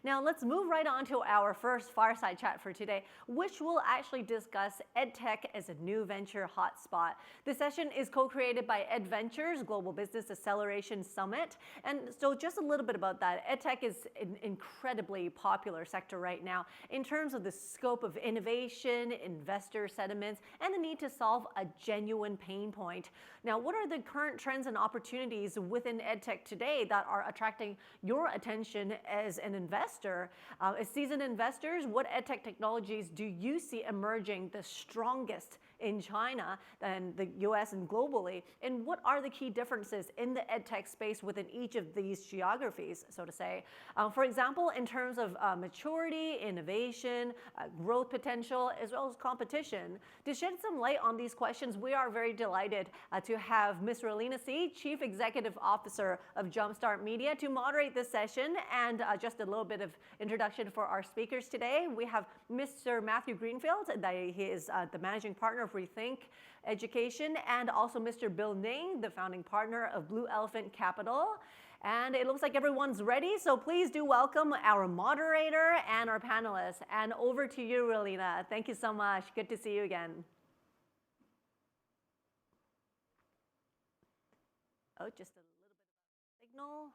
Now let's move right on to our first Fireside chat for today, which will actually discuss EdTech as a new venture hotspot. This session is co-created by EdVentures Global Business Acceleration Summit. And so just a little bit about that. EdTech is an incredibly popular sector right now in terms of the scope of innovation, investor sentiments, and the need to solve a genuine pain point. Now, what are the current trends and opportunities within EdTech today that are attracting your attention as an investor? As seasoned investors, what EdTech technologies do you see emerging the strongest in China and the US and globally? And what are the key differences in the EdTech space within each of these geographies, so to say? For example, in terms of maturity, innovation, growth potential, as well as competition. To shed some light on these questions, we are very delighted to have Ms. Relena, Chief Executive Officer of Jumpstart Media, to moderate this session. And just a little bit of introduction for our speakers today. We have Mr. Matthew Greenfield, he is the Managing Partner of Rethink Education, and also Mr. Bill Ning, the founding partner of Blue Elephant Capital. And it looks like everyone's ready, so please do welcome our moderator and our panelists. And over to you, Relena. Thank you so much. Good to see you again. Oh, just a little bit of a signal.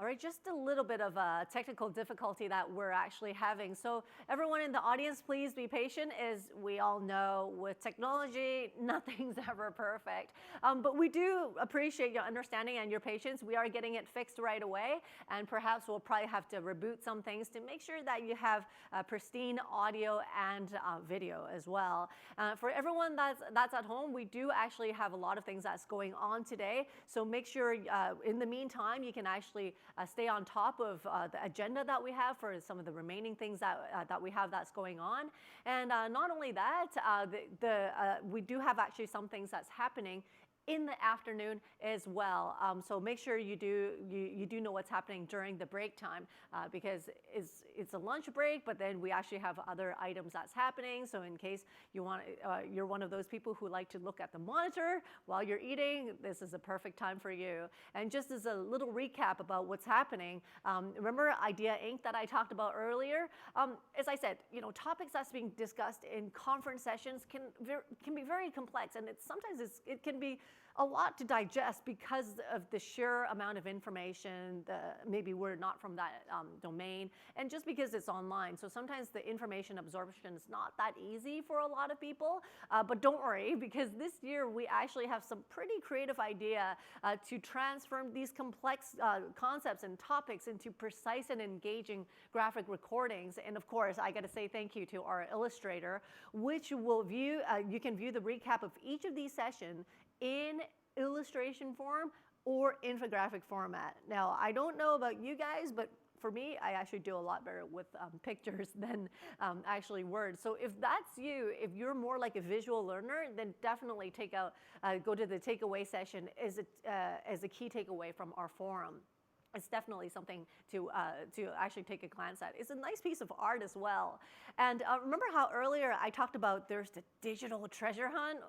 All right, just a little bit of a technical difficulty that we're actually having. So everyone in the audience, please be patient. As we all know, with technology, nothing's ever perfect. But we do appreciate your understanding and your patience. We are getting it fixed right away. And perhaps we'll probably have to reboot some things to make sure that you have pristine audio and video as well. For everyone that's at home, we do actually have a lot of things that's going on today. So make sure in the meantime, you can actually stay on top of the agenda that we have for some of the remaining things that we have that's going on. And not only that, we do have actually some things that's happening in the afternoon as well. So make sure you do know what's happening during the break time because it's a lunch break, but then we actually have other items that's happening. So in case you're one of those people who like to look at the monitor while you're eating, this is a perfect time for you. And just as a little recap about what's happening, remember Idea Inc. that I talked about earlier? As I said, topics that's being discussed in conference sessions can be very complex, and sometimes it can be a lot to digest because of the sheer amount of information. Maybe we're not from that domain, and just because it's online. So sometimes the information absorption is not that easy for a lot of people. But don't worry, because this year we actually have some pretty creative idea to transform these complex concepts and topics into precise and engaging graphic recordings. And of course, I got to say thank you to our illustrator, which will you can view the recap of each of these sessions in illustration form or infographic format. Now, I don't know about you guys, but for me, I actually do a lot better with pictures than actually words. So if that's you, if you're more like a visual learner, then definitely go to the takeaway session as a key takeaway from our forum. It's definitely something to actually take a glance at. It's a nice piece of art as well. And remember how earlier I talked about there's the digital treasure hunt?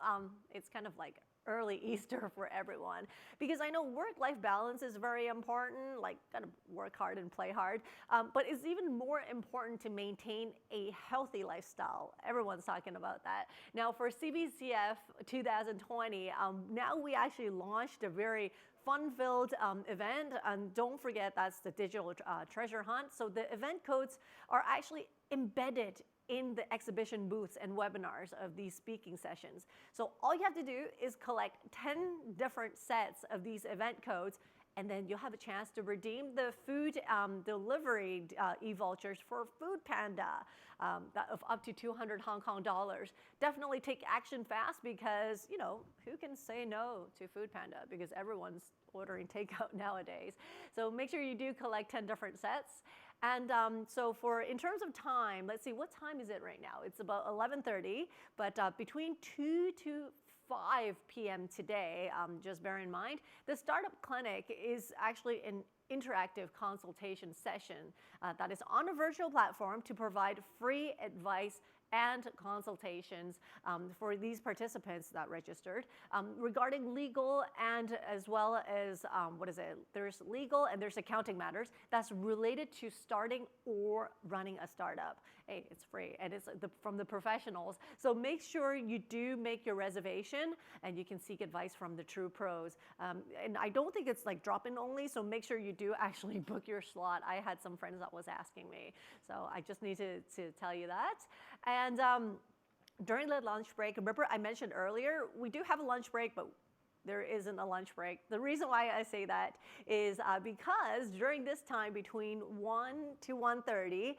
It's kind of like early Easter for everyone, because I know work-life balance is very important, like kind of work hard and play hard, but it's even more important to maintain a healthy lifestyle. Everyone's talking about that. Now for CVCF 2020, now we actually launched a very fun-filled event, and don't forget that's the digital treasure hunt. So the event codes are actually embedded in the exhibition booths and webinars of these speaking sessions. So all you have to do is collect 10 different sets of these event codes And then you'll have a chance to redeem the food delivery e-vouchers for Food Panda of up to 200 Hong Kong dollars. Definitely take action fast because, you know, who can say no to Food Panda because everyone's ordering takeout nowadays. So make sure you do collect 10 different sets. And so in terms of time, let's see, what time is it right now? It's about 11:30, but between 2 to 5 p.m. today, just bear in mind, the Startup Clinic is actually an interactive consultation session that is on a virtual platform to provide free advice and consultations for these participants that registered regarding legal and as well as, there's legal and there's accounting matters that's related to starting or running a startup. Hey, it's free and it's from the professionals. So make sure you do make your reservation and you can seek advice from the true pros. And I don't think it's like drop-in only, so make sure you do actually book your slot. I had some friends that was asking me, so I just need to tell you that. And during the lunch break, remember I mentioned earlier, we do have a lunch break, but there isn't a lunch break. The reason why I say that is because during this time between 1 to 1:30,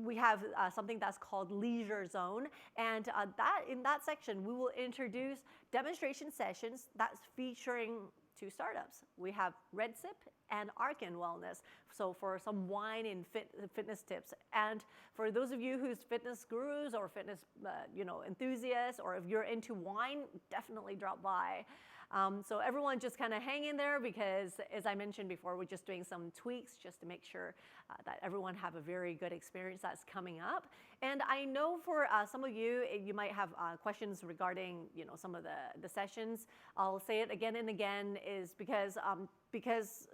we have something that's called Leisure Zone. And in that section, we will introduce demonstration sessions that's featuring 2 startups. We have RedSip and Arkin Wellness. So for some wine and fitness tips. And for those of you who's fitness gurus or fitness enthusiasts, or if you're into wine, definitely drop by. So everyone just kind of hang in there because, as I mentioned before, we're just doing some tweaks just to make sure that everyone have a very good experience that's coming up. And I know for some of you, you might have questions regarding some of the sessions. I'll say it again and again is because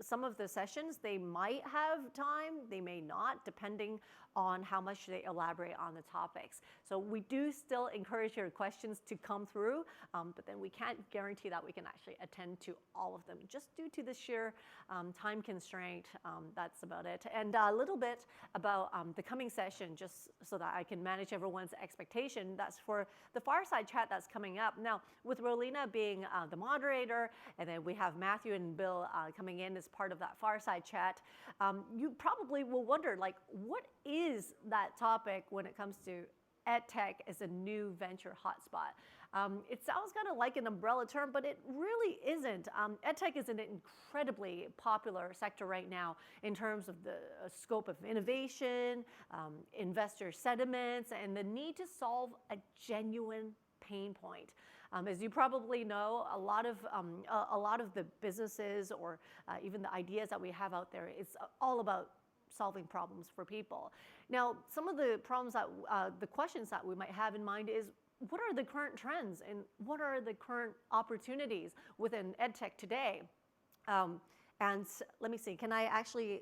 some of the sessions, they might have time, they may not, depending on how much they elaborate on the topics. So we do still encourage your questions to come through, but then we can't guarantee that we can actually attend to all of them just due to the sheer time constraint. That's about it. And a little bit about the coming session, just so that I can manage everyone's expectation. That's for the Fireside chat that's coming up. Now, with Relena being the moderator, and then we have Matthew and Bill coming in as part of that Fireside chat, you probably will wonder, like, what is that topic when it comes to EdTech as a new venture hotspot? It sounds kind of like an umbrella term, but it really isn't. EdTech is an incredibly popular sector right now in terms of the scope of innovation, investor sentiments, and the need to solve a genuine pain point. As you probably know, a lot of the businesses or even the ideas that we have out there, it's all about solving problems for people. Now, some of the problems that, the questions that we might have in mind is, what are the current trends and what are the current opportunities within EdTech today? And let me see, can I actually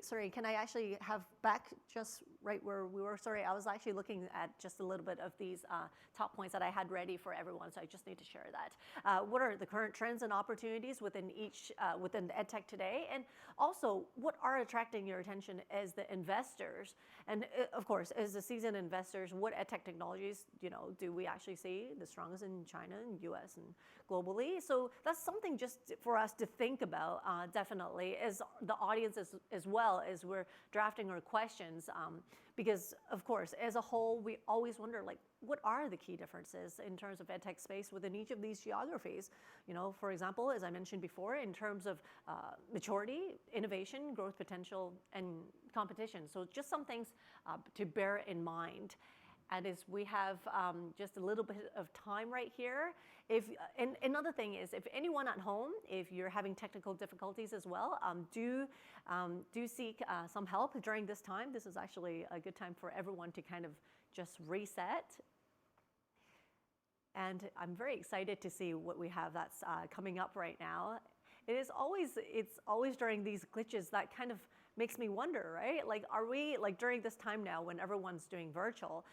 have back just right where we were? Sorry, I was actually looking at just a little bit of these top points that I had ready for everyone, so I just need to share that. What are the current trends and opportunities within within EdTech today? And also, what are attracting your attention as the investors? And of course, as the seasoned investors, what EdTech technologies, do we actually see the strongest in China and US and globally? So that's something just for us to think about, definitely, as the audience as well as we're drafting our questions. Because of course, as a whole, we always wonder, like, what are the key differences in terms of EdTech space within each of these geographies? For example, as I mentioned before, in terms of maturity, innovation, growth potential, and competition. So just some things to bear in mind. And as we have just a little bit of time right here, and another thing is, if anyone at home, if you're having technical difficulties as well, do seek some help during this time. This is actually a good time for everyone to kind of just reset. And I'm very excited to see what we have that's coming up right now. It's always during these glitches that kind of makes me wonder, right? Like, are we, like, during this time now when everyone's doing virtual,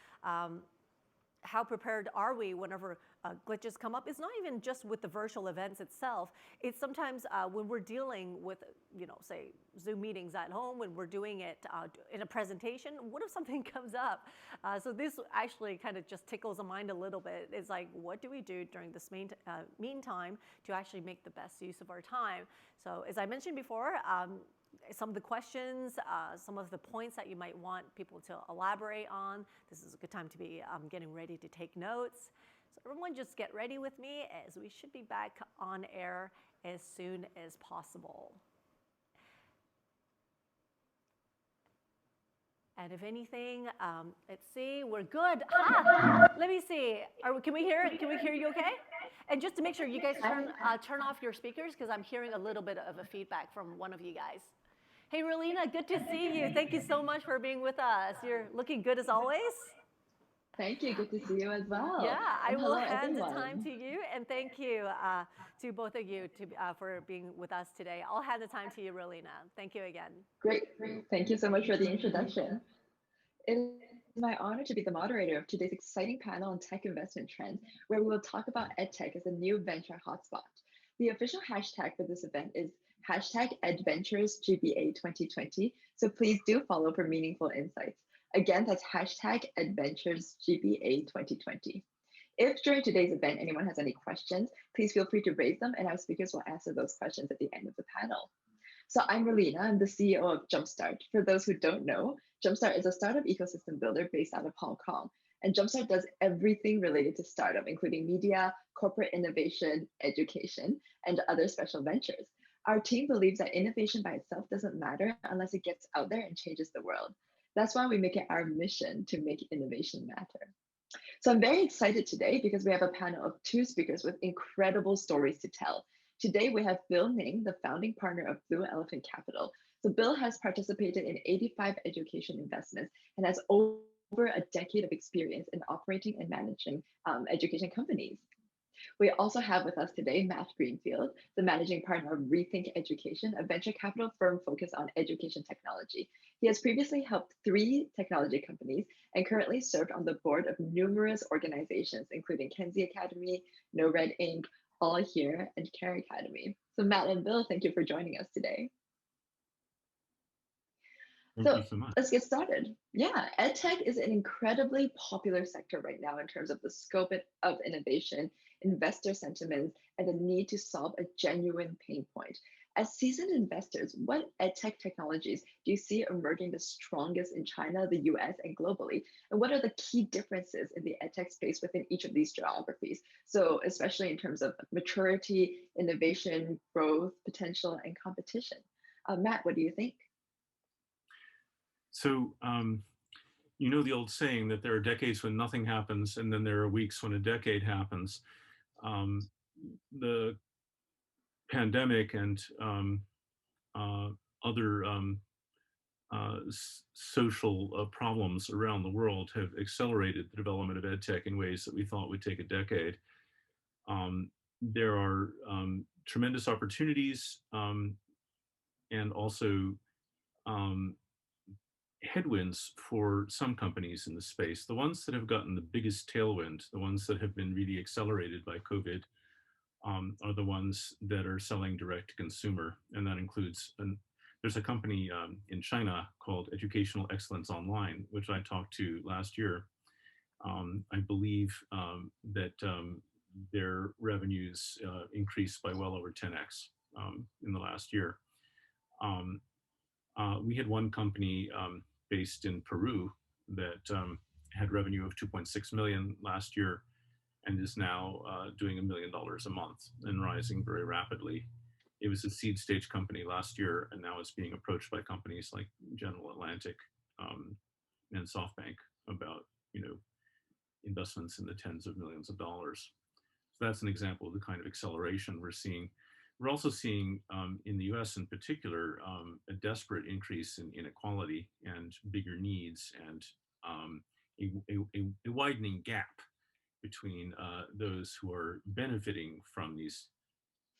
how prepared are we whenever glitches come up. It's not even just with the virtual events itself. It's sometimes when we're dealing with, say Zoom meetings at home, when we're doing it in a presentation, what if something comes up? So this actually kind of just tickles the mind a little bit. It's like, what do we do during this meantime to actually make the best use of our time? So as I mentioned before, some of the questions, some of the points that you might want people to elaborate on. This is a good time to be getting ready to take notes. So everyone just get ready with me, as we should be back on air as soon as possible. And if anything, let's see, we're good. Let me see. Can we hear you okay? And just to make sure you guys turn off your speakers, because I'm hearing a little bit of a feedback from one of you guys. Hey, Relena, good to see you. Thank you so much for being with us. You're looking good as always. Thank you. Good to see you as well. Yeah, I will hand everyone. the time to you, and thank you to both of you for being with us today. I'll hand the time to you, Relena. Thank you again. Great. Thank you so much for the introduction. It is my honor to be the moderator of today's exciting panel on tech investment trends, where we will talk about EdTech as a new venture hotspot. The official hashtag for this event is #AdventuresGBA 2020, so please do follow for meaningful insights. Again, that's #AdventuresGBA 2020. If during today's event anyone has any questions, please feel free to raise them, and our speakers will answer those questions at the end of the panel. So I'm Relena, I'm the CEO of Jumpstart. For those who don't know, Jumpstart is a startup ecosystem builder based out of Hong Kong. And Jumpstart does everything related to startup, including media, corporate innovation, education, and other special ventures. Our team believes that innovation by itself doesn't matter unless it gets out there and changes the world. That's why we make it our mission to make innovation matter. So I'm very excited today because we have a panel of 2 speakers with incredible stories to tell. Today we have Bill Ning, the founding partner of Blue Elephant Capital. So Bill has participated in 85 education investments and has over a decade of experience in operating and managing education companies. We also have with us today Matt Greenfield, the managing partner of Rethink Education, a venture capital firm focused on education technology. He has previously helped 3 technology companies and currently served on the board of numerous organizations, including Kenzie Academy, No Red Inc., All Here, and Care Academy. So Matt and Bill, thank you for joining us today. Thank you so much. Let's get started. Yeah, EdTech is an incredibly popular sector right now in terms of the scope of innovation, investor sentiment, and the need to solve a genuine pain point. As seasoned investors, what EdTech technologies do you see emerging the strongest in China, the US, and globally? And what are the key differences in the EdTech space within each of these geographies? So especially in terms of maturity, innovation, growth, potential, and competition. Matt, what do you think? So, you know the old saying that there are decades when nothing happens, and then there are weeks when a decade happens. The pandemic and other social problems around the world have accelerated the development of EdTech in ways that we thought would take a decade. There are tremendous opportunities and also headwinds for some companies in the space. The ones that have gotten the biggest tailwind, the ones that have been really accelerated by COVID, are the ones that are selling direct to consumer. And that includes, there's a company in China called Educational Excellence Online, which I talked to last year. I believe that their revenues increased by well over 10x in the last year. We had one company based in Peru that had revenue of 2.6 million last year and is now doing $1 million a month and rising very rapidly. It was a seed stage company last year, and now it's being approached by companies like General Atlantic and SoftBank about, investments in the tens of millions of dollars. So that's an example of the kind of acceleration we're seeing. We're also seeing in the US in particular, a desperate increase in inequality and bigger needs and a widening gap between those who are benefiting from these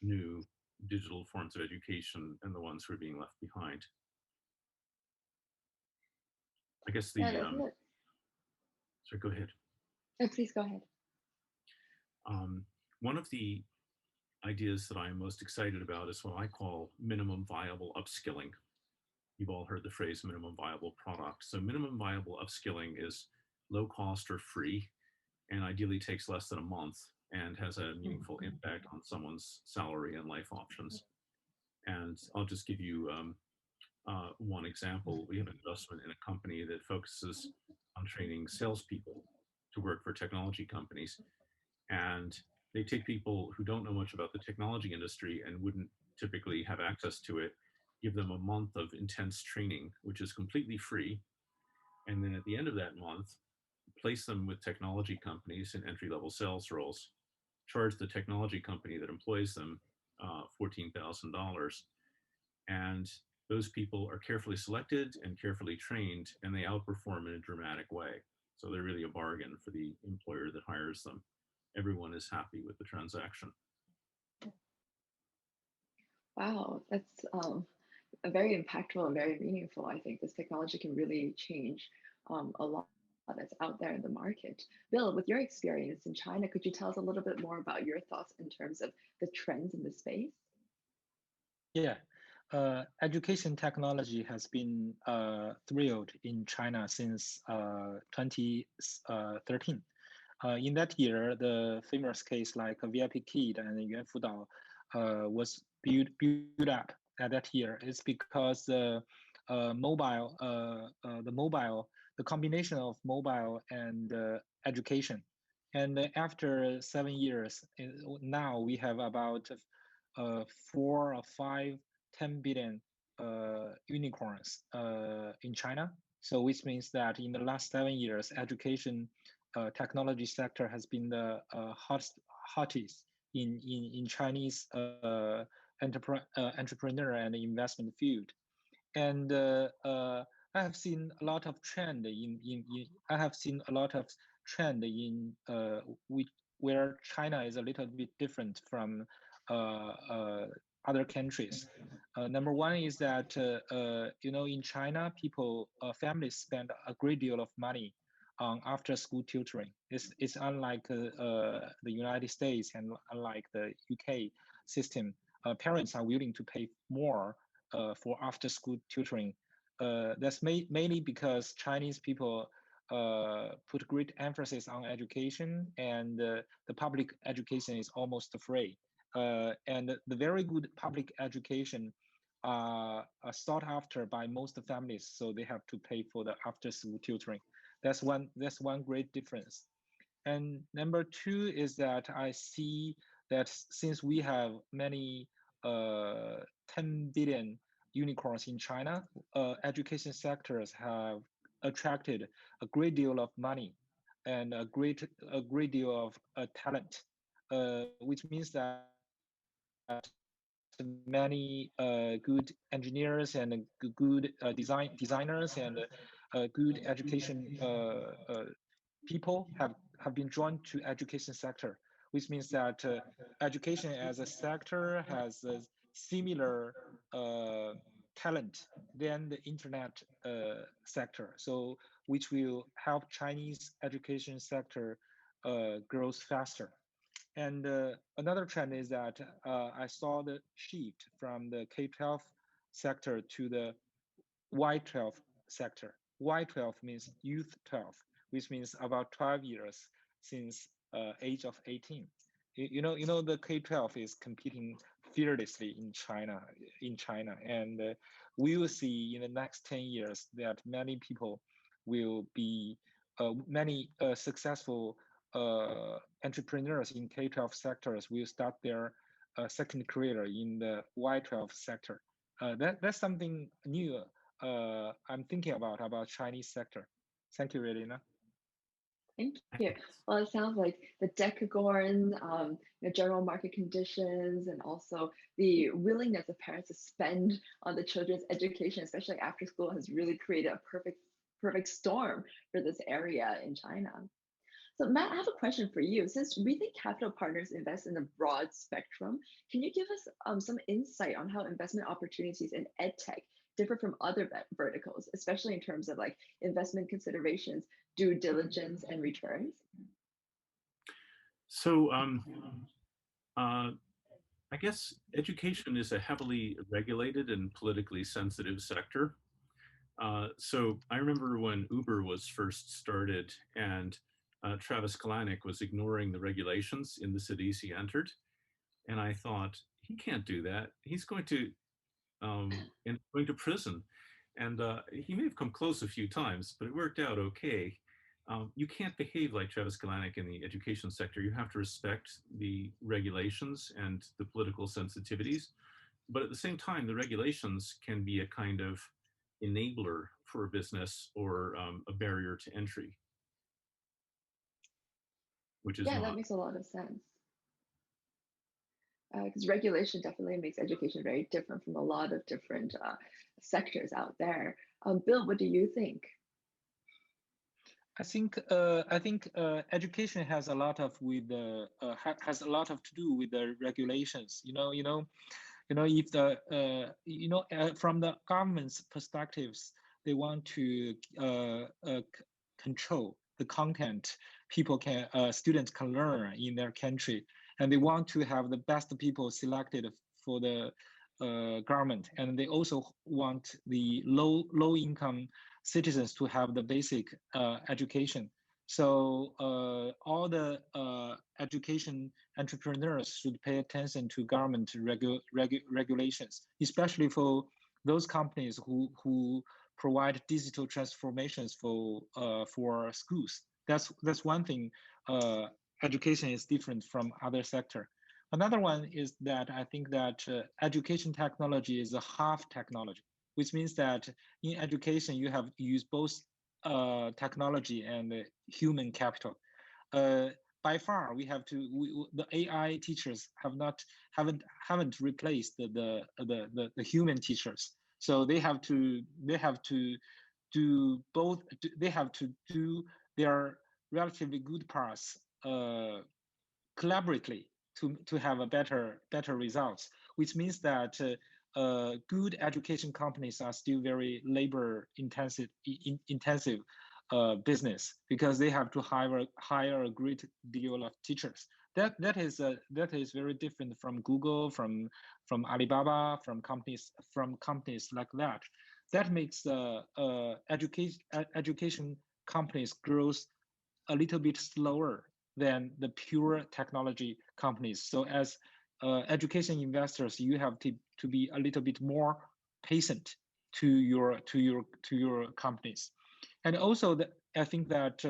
new digital forms of education and the ones who are being left behind. I guess the, sorry, go ahead. Oh, please go ahead. One of the ideas that I'm most excited about is what I call minimum viable upskilling. You've all heard the phrase minimum viable product. So minimum viable upskilling is low cost or free, and ideally takes less than a month and has a meaningful impact on someone's salary and life options. And I'll just give you one example. We have an investment in a company that focuses on training salespeople to work for technology companies. And they take people who don't know much about the technology industry and wouldn't typically have access to it, give them a month of intense training, which is completely free. And then at the end of that month, place them with technology companies in entry-level sales roles, charge the technology company that employs them $14,000. And those people are carefully selected and carefully trained, and they outperform in a dramatic way. So they're really a bargain for the employer that hires them. Everyone is happy with the transaction. Wow, that's very impactful and very meaningful. I think this technology can really change a lot that's out there in the market. Bill, with your experience in China, could you tell us a little bit more about your thoughts in terms of the trends in the space? Yeah, education technology has been thrilled in China since 2013. In that year, the famous case like VIP Kid and Yuan Fudao was built up at that year. It's because the combination of mobile and education. And after 7 years, now we have about 4 or 5, 10 billion unicorns in China. So which means that in the last 7 years, education technology sector has been the hottest in Chinese entrepreneur and investment field. And I have seen a lot of trend where China is a little bit different from other countries. Number one is that in China, families spend a great deal of money on after-school tutoring. It's unlike the United States and unlike the UK system. Parents are willing to pay more for after-school tutoring. That's mainly because Chinese people put great emphasis on education, and the public education is almost free. And the very good public education are sought after by most families, so they have to pay for the after-school tutoring. That's one great difference. And number two is that I see that since we have many 10 billion unicorns in China, education sectors have attracted a great deal of money and a great deal of talent, which means that many good engineers and good designers and good education people have been drawn to education sector, which means that education as a sector has a similar talent than the internet sector, so which will help Chinese education sector grows faster. And another trend is that I saw the shift from the K-12 sector to the Y-12 sector. Y-12 means youth 12, which means about 12 years since age of 18. You know the K-12 is competing fearlessly in China, and we will see in the next 10 years that many people will be many successful entrepreneurs in K-12 sectors will start their second career in the Y-12 sector. That's something new I'm thinking about Chinese sector. Thank you, Relena. Thank you. Well, it sounds like the decacorn, the general market conditions, and also the willingness of parents to spend on the children's education, especially after school, has really created a perfect storm for this area in China. So Matt, I have a question for you. Since Rethink Capital Partners invest in a broad spectrum, can you give us some insight on how investment opportunities in EdTech differ from other verticals, especially in terms of like investment considerations, due diligence, and returns? So I guess education is a heavily regulated and politically sensitive sector. So I remember when Uber was first started and Travis Kalanick was ignoring the regulations in the cities he entered. And I thought, he can't do that. He's going to going to prison. And he may have come close a few times, but it worked out okay. You can't behave like Travis Kalanick in the education sector. You have to respect the regulations and the political sensitivities. But at the same time, the regulations can be a kind of enabler for a business or a barrier to entry, which is Yeah, that not. makes a lot of sense. Because regulation definitely makes education very different from a lot of different sectors out there. Bill, what do you think? I think education has a lot of with has a lot of to do with the regulations. If from the government's perspectives, they want to control the content students can learn in their country, and they want to have the best people selected for the government, and they also want the low income citizens to have the basic education. So all the education entrepreneurs should pay attention to government regulations, especially for those companies who provide digital transformations for schools. That's one thing. Education is different from other sector. Another one is that I think that education technology is a half technology, which means that in education you have to use both technology and human capital. By far, the AI teachers haven't replaced the human teachers. So they have to do both. They have to do their relatively good parts collaboratively to have a better results, which means that good education companies are still very labor intensive business, because they have to hire a great deal of teachers. That is very different from Google, from Alibaba, from companies like that. That makes education companies grows a little bit slower than the pure technology companies. So as education investors, you have to be a little bit more patient to your companies. And also, I think that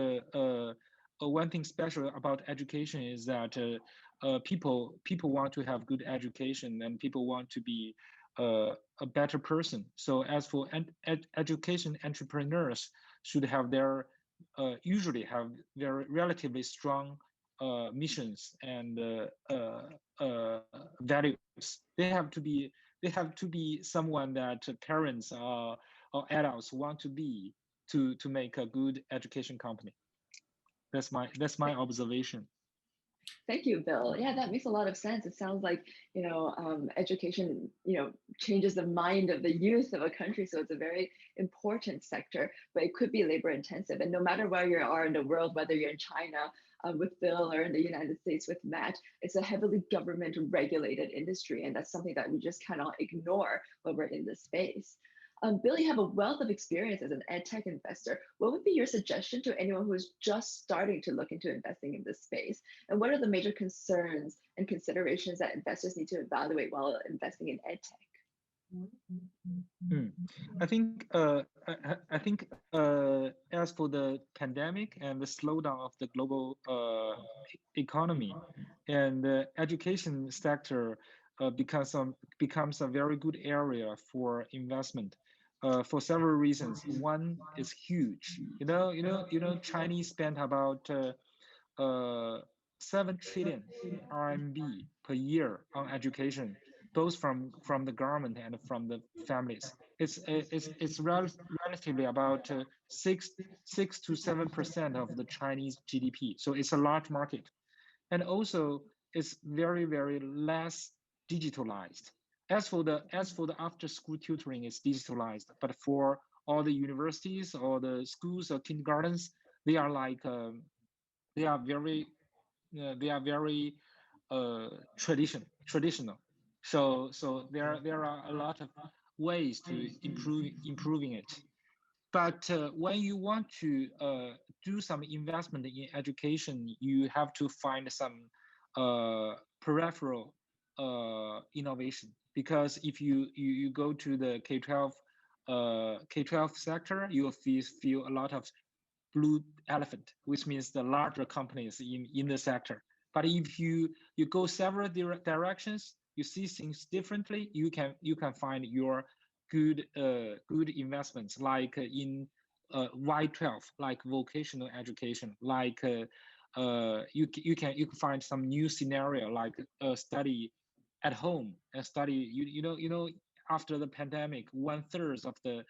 one thing special about education is that people want to have good education, and people want to be a better person. So as for education entrepreneurs, should have their usually have very relatively strong missions and values. They have to be someone that parents or adults want to be to make a good education company. That's my observation. Thank you, Bill. Yeah, that makes a lot of sense. It sounds like, education, changes the mind of the youth of a country. So it's a very important sector, but it could be labor intensive. And no matter where you are in the world, whether you're in China with Bill or in the United States with Matt, it's a heavily government regulated industry. And that's something that we just cannot ignore when we're in this space. Bill, you have a wealth of experience as an EdTech investor. What would be your suggestion to anyone who is just starting to look into investing in this space? And what are the major concerns and considerations that investors need to evaluate while investing in EdTech? I think as for the pandemic and the slowdown of the global economy, and the education sector becomes a very good area for investment for several reasons. One is huge. Chinese spent about 7 trillion RMB per year on education, both from the government and from the families. It's relatively about 6 to 7% of the Chinese GDP. So it's a large market, and also it's very less digitalized. As for the after school tutoring, it's digitalized, but for all the universities or the schools or kindergartens, they are like they are very they are very traditional. So there are a lot of ways to improving it. But when you want to do some investment in education, you have to find some peripheral innovation. Because if you go to the K-12 sector, you will feel a lot of blue elephant, which means the larger companies in the sector. But if you go several directions, you see things differently, you can find your good investments, like in Y12, like vocational education, like you can find some new scenario, like study at home and study, after the pandemic, 1/3 of the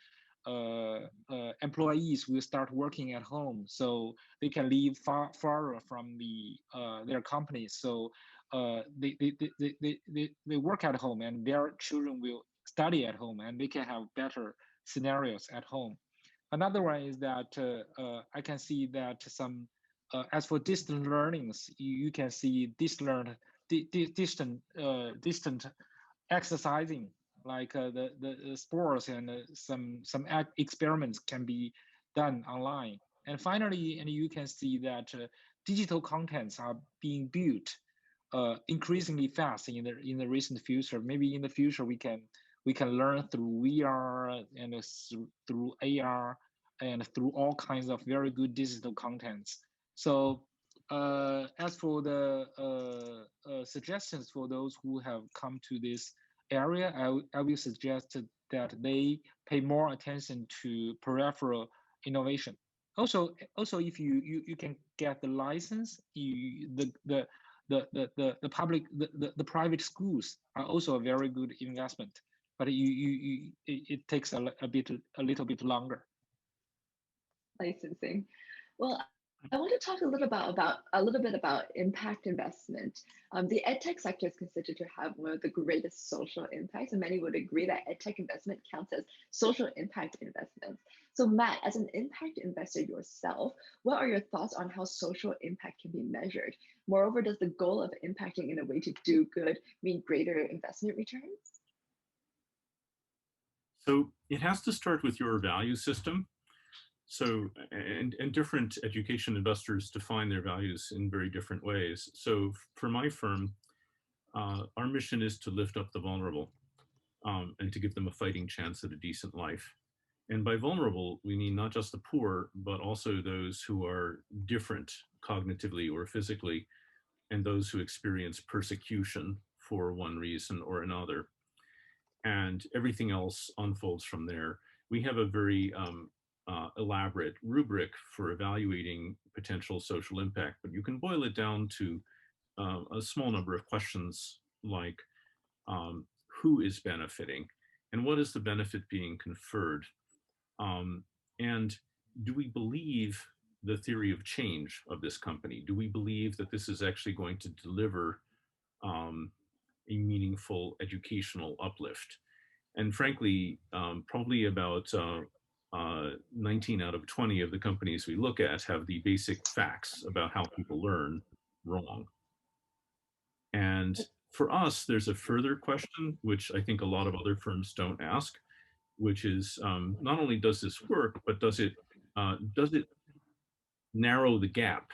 employees will start working at home, so they can live far from their companies. So they work at home, and their children will study at home, and they can have better scenarios at home. Another one is that I can see that some, as for distant learnings, you can see distant exercising, like the sports, and some experiments can be done online. And finally, and you can see that digital contents are being built increasingly fast in the recent future. Maybe in the future we can learn through VR and through AR and through all kinds of very good digital contents. So as for the suggestions for those who have come to this area, I will suggest that they pay more attention to peripheral innovation. Also, if you can get the license, the public the private schools are also a very good investment, but it takes a little bit longer. Licensing. Well, I want to talk a little bit about impact investment. The EdTech sector is considered to have one of the greatest social impacts, and many would agree that EdTech investment counts as social impact investments. So Matt, as an impact investor yourself, what are your thoughts on how social impact can be measured? Moreover, does the goal of impacting in a way to do good mean greater investment returns? So it has to start with your value system. So, and different education investors define their values in very different ways. So for my firm, our mission is to lift up the vulnerable and to give them a fighting chance at a decent life. And by vulnerable, we mean not just the poor, but also those who are different cognitively or physically, and those who experience persecution for one reason or another. And everything else unfolds from there. We have a very elaborate rubric for evaluating potential social impact, but you can boil it down to a small number of questions like who is benefiting and what is the benefit being conferred? And do we believe the theory of change of this company? Do we believe that this is actually going to deliver a meaningful educational uplift? And frankly, probably about 19 out of 20 of the companies we look at have the basic facts about how people learn wrong. And for us, there's a further question, which I think a lot of other firms don't ask, which is not only does this work, but does it narrow the gap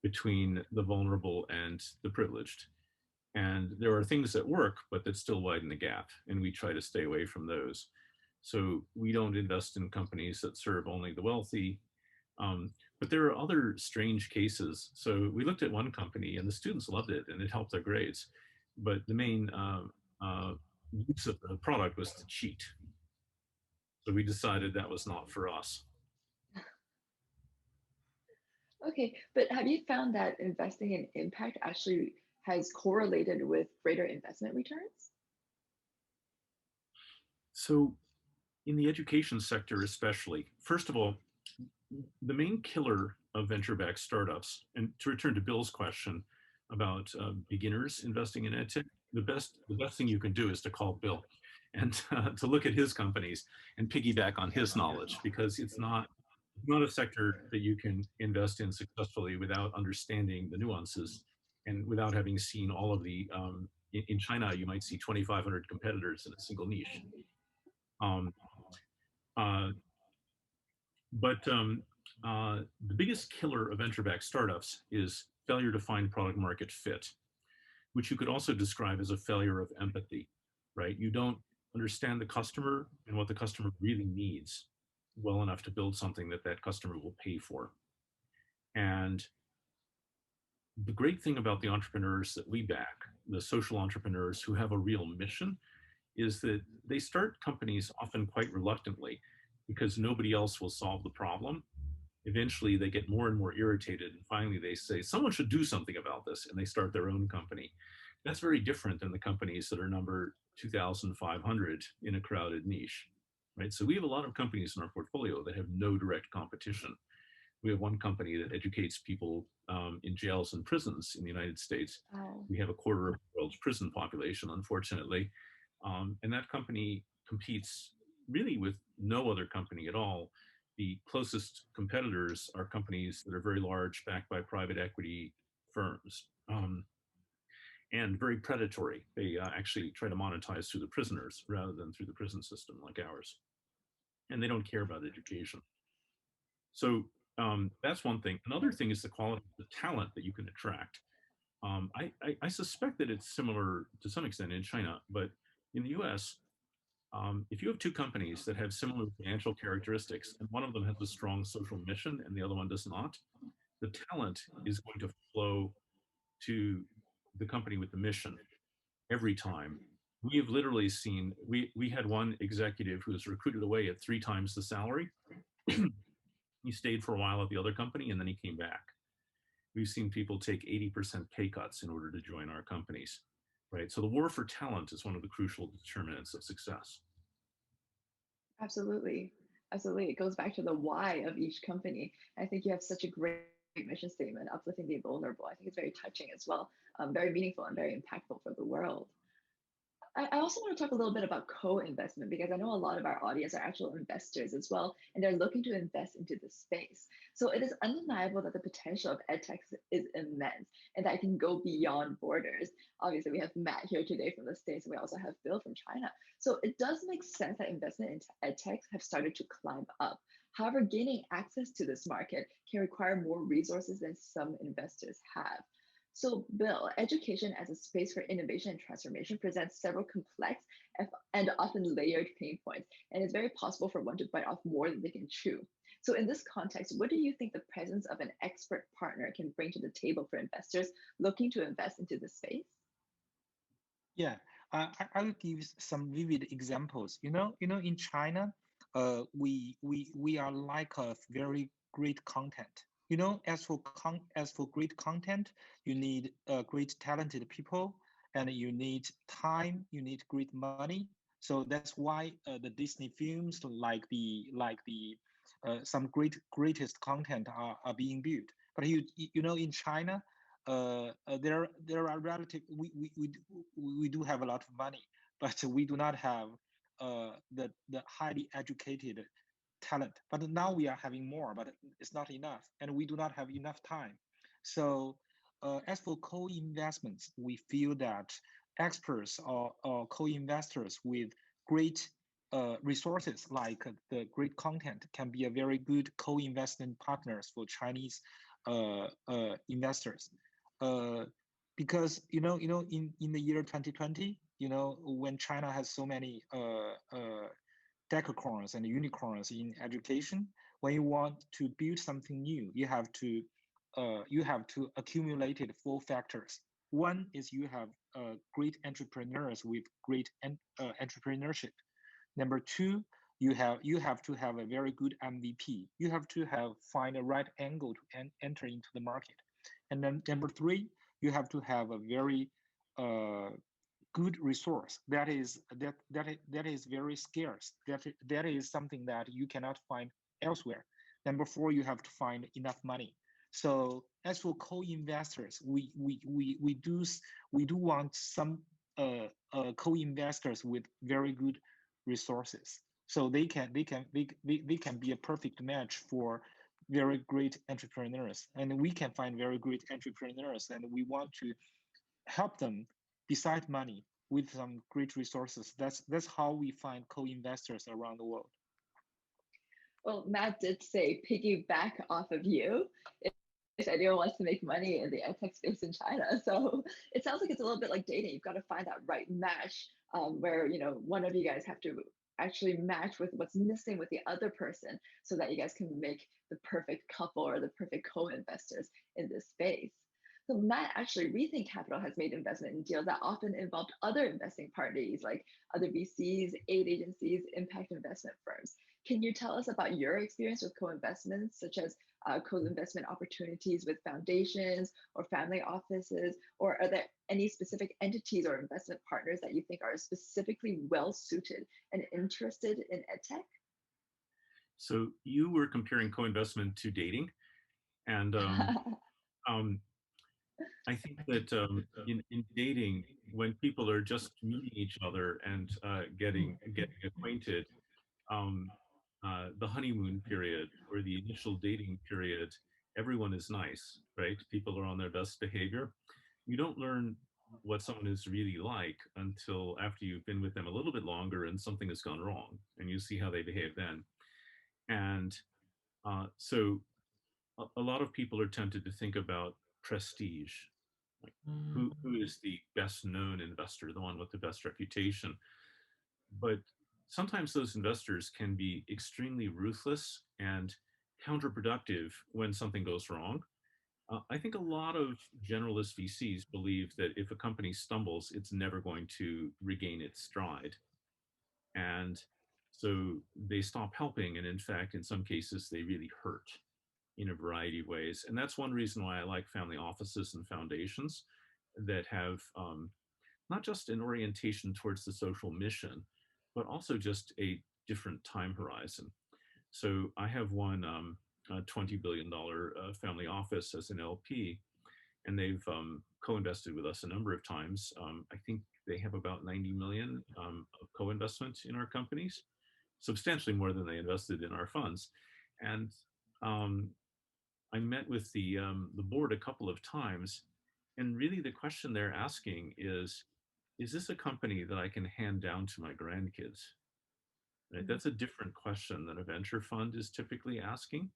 between the vulnerable and the privileged? And there are things that work, but that still widen the gap, and we try to stay away from those. So we don't invest in companies that serve only the wealthy. But there are other strange cases. So we looked at one company and the students loved it and it helped their grades. But the main use of the product was to cheat. So we decided that was not for us. Okay, but have you found that investing in impact actually has correlated with greater investment returns? So in the education sector especially, first of all, the main killer of venture-backed startups, and to return to Bill's question about beginners investing in EdTech, the best thing you can do is to call Bill and to look at his companies and piggyback on his knowledge, because it's not not a sector that you can invest in successfully without understanding the nuances and without having seen all of the. In China, you might see 2,500 competitors in a single niche. Um, uh, but the biggest killer of venture-backed startups is failure to find product market fit, which you could also describe as a failure of empathy, right? You don't understand the customer and what the customer really needs well enough to build something that that customer will pay for. And the great thing about the entrepreneurs that we back, the social entrepreneurs who have a real mission, is that they start companies often quite reluctantly because nobody else will solve the problem. Eventually, they get more and more irritated, and finally, they say, someone should do something about this, and they start their own company. That's very different than the companies that are numbered 2,500 in a crowded niche, right? So we have a lot of companies in our portfolio that have no direct competition. We have one company that educates people in jails and prisons in the United States. Oh, We have a quarter of the world's prison population, unfortunately. And that company competes really with no other company at all. The closest competitors are companies that are very large, backed by private equity firms, and very predatory. They actually try to monetize through the prisoners rather than through the prison system like ours. And they don't care about education. So that's one thing. Another thing is the quality of the talent that you can attract. I suspect that it's similar to some extent in China, but in the US, if you have two companies that have similar financial characteristics and one of them has a strong social mission and the other one does not, the talent is going to flow to the company with the mission every time. We have literally seen, we had one executive who was recruited away at 3 times the salary. He stayed for a while at the other company and then he came back. We've seen people take 80% pay cuts in order to join our companies, right? So the war for talent is one of the crucial determinants of success. absolutely. Absolutely. It goes back to the why of each company. I think you have such a great mission statement, uplifting the vulnerable. I think it's very touching as well, very meaningful and very impactful for the world. I also want to talk a little bit about co-investment because I know a lot of our audience are actual investors as well, and they're looking to invest into this space. So it is undeniable that the potential of EdTech is immense and that it can go beyond borders. Obviously, we have Matt here today from the States, and we also have Bill from China. So it does make sense that investment into EdTech have started to climb up. However, gaining access to this market can require more resources than some investors have. So, Bill, education as a space for innovation and transformation presents several complex and often layered pain points, and it's very possible for one to bite off more than they can chew. So, in this context, what do you think the presence of an expert partner can bring to the table for investors looking to invest into the space? Yeah, I'll give some vivid examples. In China, we are like a very great content. As for great content, you need great talented people, and you need time. You need great money. So that's why the Disney films, like the some greatest content are being built. But in China, there are relative we do have a lot of money, but we do not have the highly educated talent. But now we are having more, but it's not enough, and we do not have enough time. So as for co-investments, we feel that experts or co-investors with great resources like the great content can be a very good co-investment partners for Chinese investors. uh, because in the year 2020, when China has so many decacorns and unicorns in education, when you want to build something new, you have to accumulate 4 factors. One is you have great entrepreneurs with great entrepreneurship. Number two, you have to have a very good MVP. You have to find a right angle to enter into the market. And then number three, you have to have a very uh, good resource that is very scarce. That is something that you cannot find elsewhere. Number four, you have to find enough money. So as for co-investors, we do want some co-investors with very good resources. So they can be a perfect match for very great entrepreneurs, and we can find very great entrepreneurs, and we want to help them beside money with some great resources. That's how we find co-investors around the world. Well, Matt did say piggyback off of you. If anyone wants to make money in the EdTech space in China, so it sounds like it's a little bit like dating. You've got to find that right match, where one of you guys have to actually match with what's missing with the other person, so that you guys can make the perfect couple or the perfect co-investors in this space. So Matt, actually, Rethink Capital has made investment in deals that often involved other investing parties like other VCs, aid agencies, impact investment firms. Can you tell us about your experience with co-investments, such as co-investment opportunities with foundations or family offices, or are there any specific entities or investment partners that you think are specifically well-suited and interested in EdTech? So you were comparing co-investment to dating, and I think that in dating, when people are just meeting each other and getting acquainted, the honeymoon period or the initial dating period, everyone is nice, right? People are on their best behavior. You don't learn what someone is really like until after you've been with them a little bit longer and something has gone wrong, and you see how they behave then. And so a lot of people are tempted to think about prestige. Like who is the best known investor, the one with the best reputation? But sometimes those investors can be extremely ruthless and counterproductive when something goes wrong. I think a lot of generalist VCs believe that if a company stumbles, it's never going to regain its stride. And so they stop helping. And in fact, in some cases, they really hurt in a variety of ways. And that's one reason why I like family offices and foundations that have not just an orientation towards the social mission, but also just a different time horizon. So I have one $20 billion family office as an LP, and they've co-invested with us a number of times. I think they have about 90 million of co-investment in our companies, substantially more than they invested in our funds. And I met with the board a couple of times, and really the question they're asking is this a company that I can hand down to my grandkids? Right? That's a different question than a venture fund is typically asking.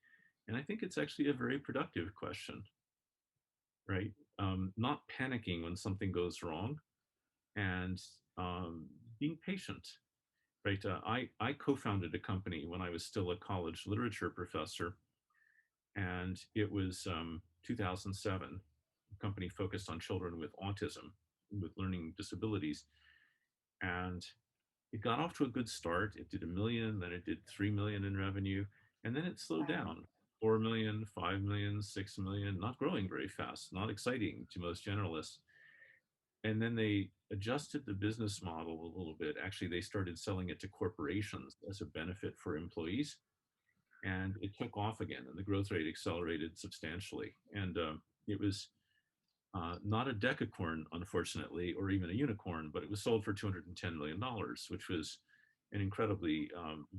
And I think it's actually a very productive question, right? Not panicking when something goes wrong and being patient, right? I co-founded a company when I was still a college literature professor, and it was 2007. A company focused on children with autism, with learning disabilities. And it got off to a good start. It did $1 million, then it did 3 million in revenue, and then it slowed down. 4 million, 5 million, 6 million, not growing very fast, not exciting to most generalists. And then they adjusted the business model a little bit. Actually, they started selling it to corporations as a benefit for employees. And it took off again, and the growth rate accelerated substantially. And it was not a decacorn, unfortunately, or even a unicorn, but it was sold for $210 million, which was an incredibly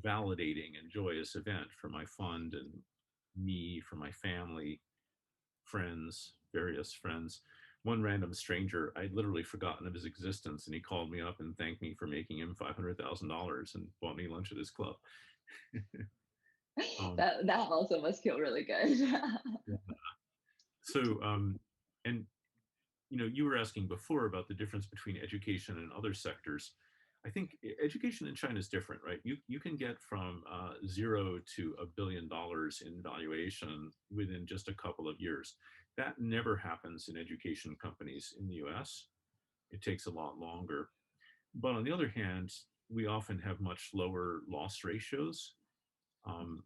validating and joyous event for my fund and me, for my family, friends, various friends. One random stranger, I'd literally forgotten of his existence, and he called me up and thanked me for making him $500,000 and bought me lunch at his club. That also must feel really good. Yeah. So, and you were asking before about the difference between education and other sectors. I think education in China is different, right? You can get from 0 to $1 billion in valuation within just a couple of years. That never happens in education companies in the US. It takes a lot longer. But on the other hand, we often have much lower loss ratios.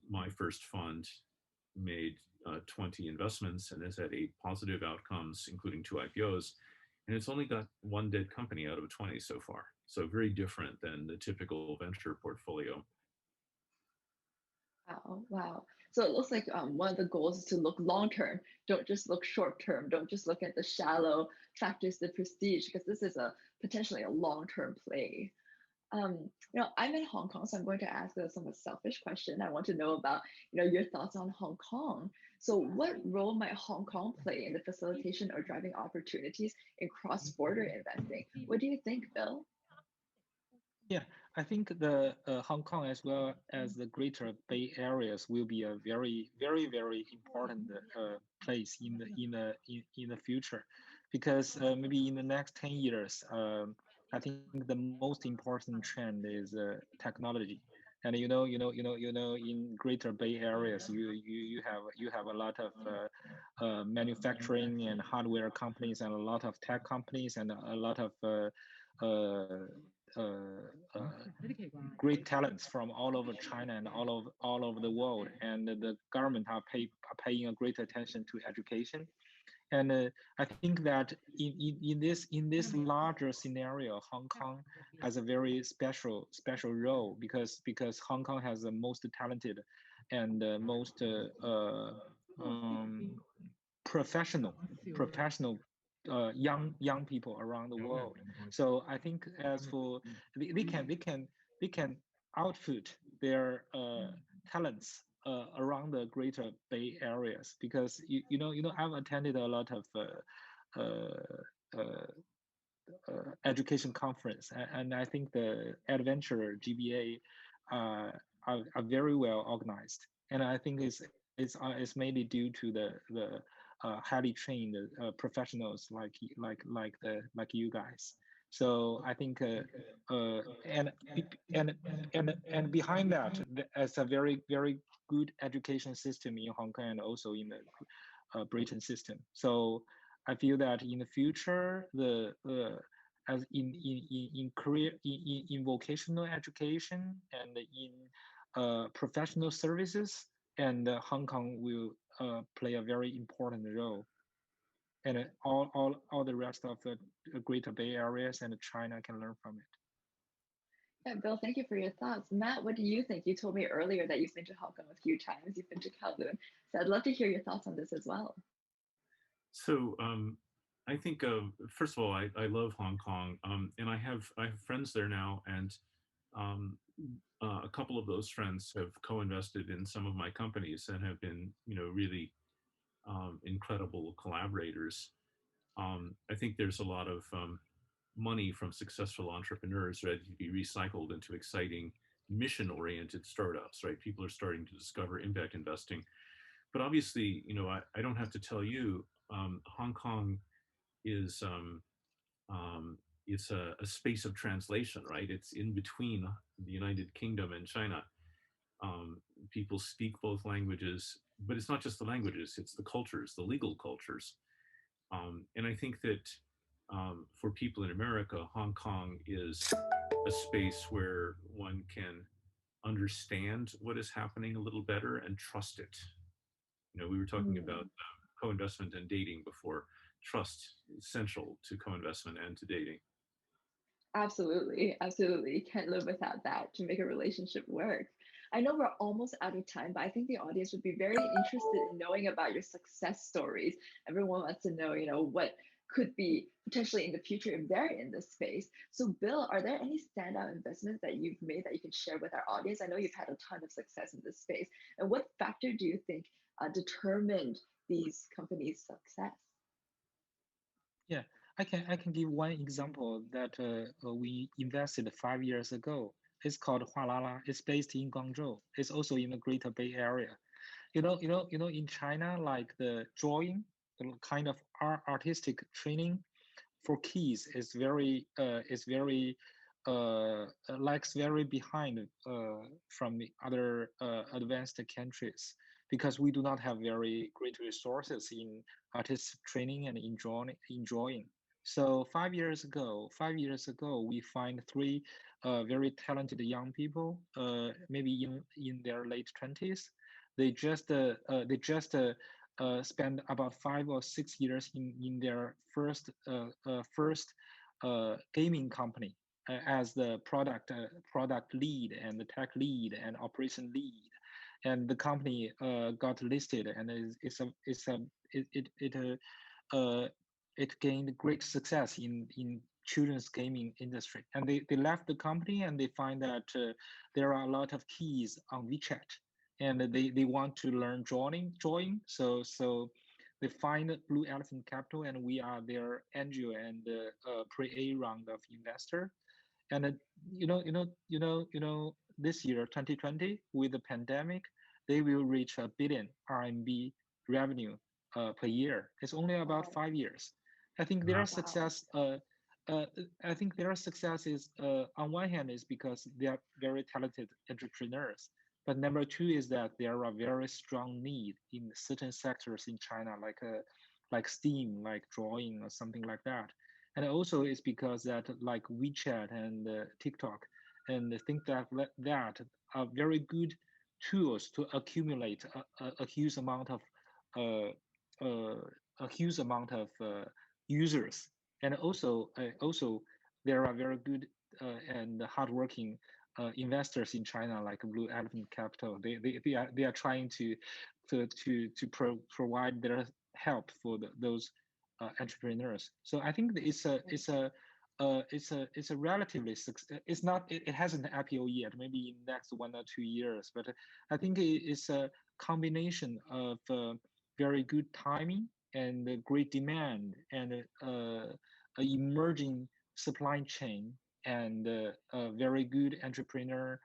My first fund made 20 investments and has had 8 positive outcomes, including 2 IPOs. And it's only got 1 dead company out of 20 so far. So very different than the typical venture portfolio. Wow. So it looks like one of the goals is to look long-term. Don't just look short-term. Don't just look at the shallow factors, the prestige, because this is potentially a long-term play. I'm in Hong Kong, so I'm going to ask a somewhat selfish question. I want to know about, your thoughts on Hong Kong. So, what role might Hong Kong play in the facilitation or driving opportunities in cross-border investing? What do you think, Bill? Yeah, I think the Hong Kong as well as the Greater Bay Areas will be a very, very, very important place in the future, because maybe in the next 10 years, I think the most important trend is technology. And in Greater Bay Areas, you have a lot of manufacturing and hardware companies, and a lot of tech companies, and a lot of uh, great talents from all over China and all over the world, and the government are paying a great attention to education. And I think that in this larger scenario, Hong Kong has a very special role, because Hong Kong has the most talented and most um, professional young people around the world. So I think as for they can output their talents around the Greater Bay Areas, because I've attended a lot of uh, education conference, and I think the adventure GBA are very well organized, and I think it's mainly due to the highly trained professionals like you guys. So I think and and behind that, there's a very good education system in Hong Kong and also in the Britain system. So I feel that in the future, the as in career in vocational education and in professional services, and Hong Kong will play a very important role, and all the rest of the Greater Bay Areas and China can learn from it. Yeah, Bill, thank you for your thoughts. Matt, what do you think? You told me earlier that you've been to Hong Kong a few times. You've been to Kowloon, so I'd love to hear your thoughts on this as well. So I think first of all, I love Hong Kong, and I have friends there now, and a couple of those friends have co-invested in some of my companies and have been really incredible collaborators. I think there's a lot of money from successful entrepreneurs ready to be recycled into exciting mission-oriented startups, right? People are starting to discover impact investing. But obviously, I don't have to tell you, Hong Kong is it's a space of translation, right? It's in between the United Kingdom and China. People speak both languages, but it's not just the languages, it's the cultures, the legal cultures. And I think that for people in America, Hong Kong is a space where one can understand what is happening a little better and trust it. We were talking about co-investment and dating before. Trust is essential to co-investment and to dating. Absolutely, absolutely. Can't live without that to make a relationship work. I know we're almost out of time, but I think the audience would be very interested in knowing about your success stories. Everyone wants to know, what could be potentially in the future if they're in this space. So, Bill, are there any standout investments that you've made that you can share with our audience? I know you've had a ton of success in this space. And what factor do you think determined these companies' success? Yeah, I can give one example that we invested 5 years ago. It's called Hualala. It's based in Guangzhou. It's also in the Greater Bay Area. In China, like the drawing, the kind of artistic training for kids is very lags very behind from the other advanced countries, because we do not have very great resources in artist training and enjoying. So 5 years ago, we find three very talented young people, maybe in their late 20s. They just spend about 5 or 6 years in their first gaming company as the product lead and the tech lead and operation lead, and the company got listed, and it gained great success in children's gaming industry. And they left the company and they find that there are a lot of keys on WeChat, and they want to learn drawing. So they find Blue Elephant Capital, and we are their angel and pre-A round of investor. And this year, 2020, with the pandemic, they will reach 1 billion RMB revenue per year. It's only about 5 years. I think their success. I think their success is on one hand is because they are very talented entrepreneurs, but number two is that there are very strong need in certain sectors in China, like STEAM, like drawing or something like that. And also it's because that like WeChat and TikTok, and I think that are very good tools to accumulate a huge amount of users. And also there are very good and hardworking investors in China, like Blue Elephant Capital. They are trying to provide their help for those entrepreneurs. So I think it's a relatively it's not it hasn't IPO yet, maybe in next 1 or 2 years, but I think it's a combination of very good timing and great demand and emerging supply chain and a very good entrepreneur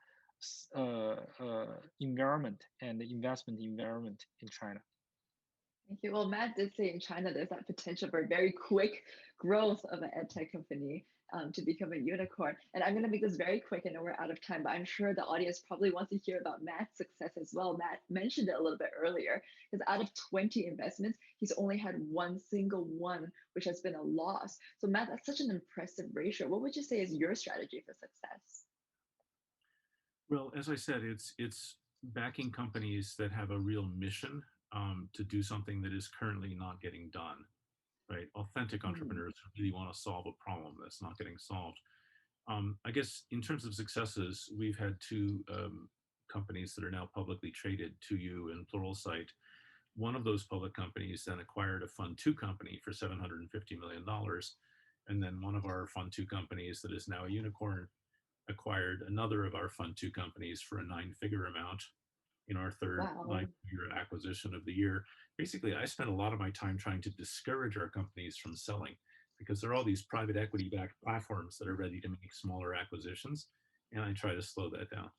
environment and investment environment in China. Thank you. Well, Matt did say in China there's that potential for very quick growth of an EdTech company to become a unicorn. And I'm going to make this very quick. I know we're out of time, but I'm sure the audience probably wants to hear about Matt's success as well. Matt mentioned it a little bit earlier, because out of 20 investments, he's only had one single one, which has been a loss. So Matt, that's such an impressive ratio. What would you say is your strategy for success? Well, as I said, it's backing companies that have a real mission to do something that is currently not getting done, right? Authentic entrepreneurs who really want to solve a problem that's not getting solved. I guess in terms of successes, we've had two companies that are now publicly traded, 2U and Pluralsight. One of those public companies then acquired a Fund 2 company for $750 million. And then one of our Fund 2 companies that is now a unicorn acquired another of our Fund 2 companies for a 9-figure amount in our third 9-figure acquisition of the year. Basically, I spent a lot of my time trying to discourage our companies from selling, because there are all these private equity-backed platforms that are ready to make smaller acquisitions, and I try to slow that down.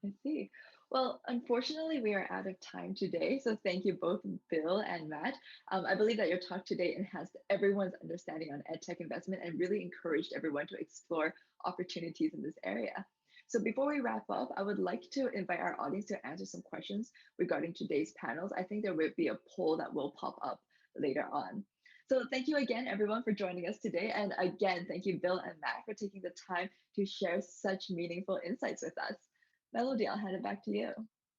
I see. Well, unfortunately, we are out of time today. So thank you both, Bill and Matt. I believe that your talk today enhanced everyone's understanding on EdTech investment and really encouraged everyone to explore opportunities in this area. So before we wrap up, I would like to invite our audience to answer some questions regarding today's panels. I think there will be a poll that will pop up later on. So thank you again, everyone, for joining us today. And again, thank you, Bill and Matt, for taking the time to share such meaningful insights with us. Melody, I'll hand it back to you.